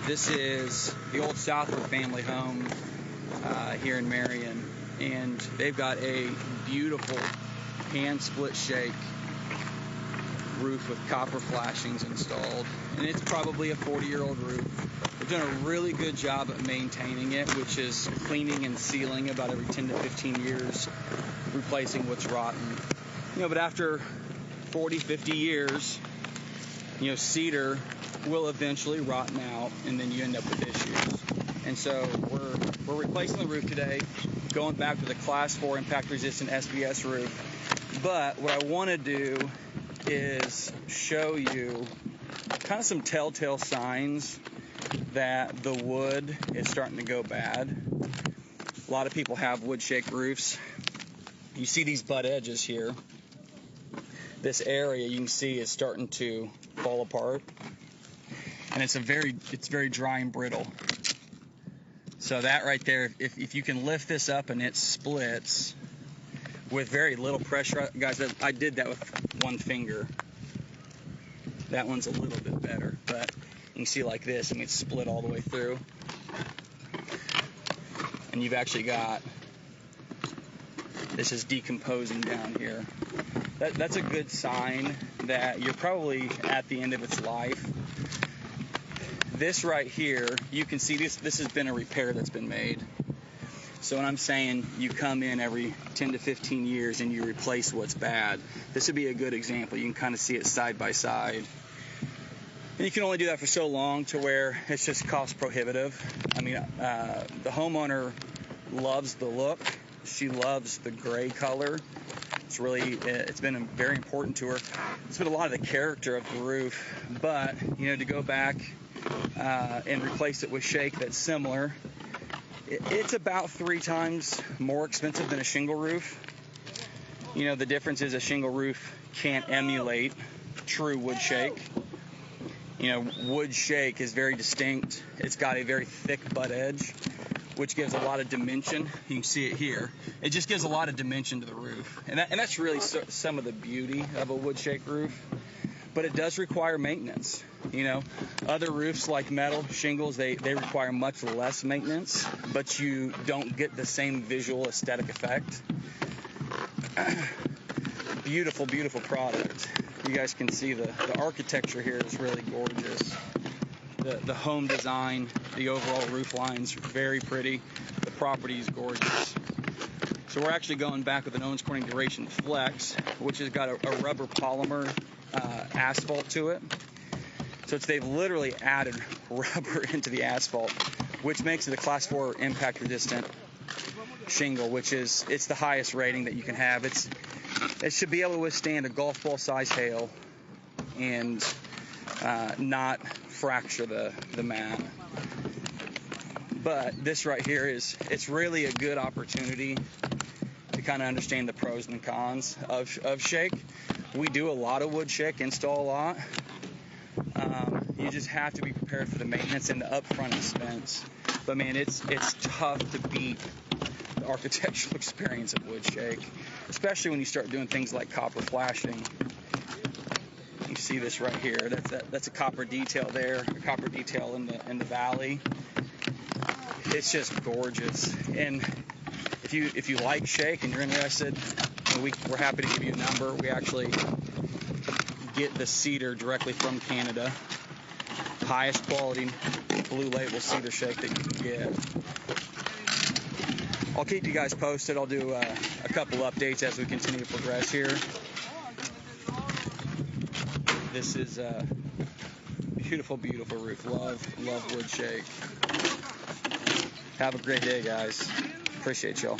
This is the old Southwood family home here in Marion, and they've got a beautiful hand split shake roof with copper flashings installed, and it's probably a 40-year-old roof. They've done a really good job at maintaining it, which is cleaning and sealing about every 10 to 15 years, replacing what's rotten. But after 40, 50 years, cedar will eventually rotten out, and then you end up with issues. And so we're replacing the roof today, going back to the Class 4 impact-resistant SBS roof. But what I want to do is show you kind of some telltale signs that the wood is starting to go bad. A lot of people have wood shake roofs. You see these butt edges here. This area you can see is starting to fall apart, and it's very dry and brittle. So that right there, if you can lift this up and it splits with very little pressure, guys, I did that with one finger. That one's a little bit better, but you can see like this, it's split all the way through, and you've actually got, this is decomposing down here. That's a good sign that you're probably at the end of its life. This right here, you can see this has been a repair that's been made. So when I'm saying you come in every 10 to 15 years and you replace what's bad, this would be a good example. You can kind of see it side by side. And you can only do that for so long to where it's just cost prohibitive. The homeowner loves the look. She loves the gray color. It's been very important to her. It's been a lot of the character of the roof, but to go back and replace it with shake that's similar, it's about 3 times more expensive than a shingle roof. The difference is a shingle roof can't emulate true wood shake. Wood shake is very distinct. It's got a very thick butt edge, which gives a lot of dimension. You can see it here. It just gives a lot of dimension to the roof. And that's really some of the beauty of a wood shake roof. But it does require maintenance. Other roofs like metal shingles, they require much less maintenance, but you don't get the same visual aesthetic effect. Beautiful, beautiful product. You guys can see the architecture here is really gorgeous. The home design, the overall roof line's very pretty. The property is gorgeous. So we're actually going back with an Owens Corning Duration Flex, which has got a rubber polymer asphalt to it. So they've literally added rubber into the asphalt, which makes it a Class 4 impact resistant shingle, it's the highest rating that you can have. It should be able to withstand a golf ball size hail and not fracture the mat. But this right here it's really a good opportunity to kind of understand the pros and cons of shake. We do a lot of wood shake, install a lot. You just have to be prepared for the maintenance and the upfront expense. But man, it's tough to beat the architectural experience of wood shake, especially when you start doing things like copper flashing. You see this right here. That's a copper detail there, a copper detail in the valley. It's just gorgeous. And if you like shake and you're interested, we're happy to give you a number. We actually get the cedar directly from Canada. Highest quality blue label cedar shake that you can get. I'll keep you guys posted. I'll do a couple updates as we continue to progress here. This is a beautiful, beautiful roof. Love wood shake. Have a great day, guys. Appreciate y'all.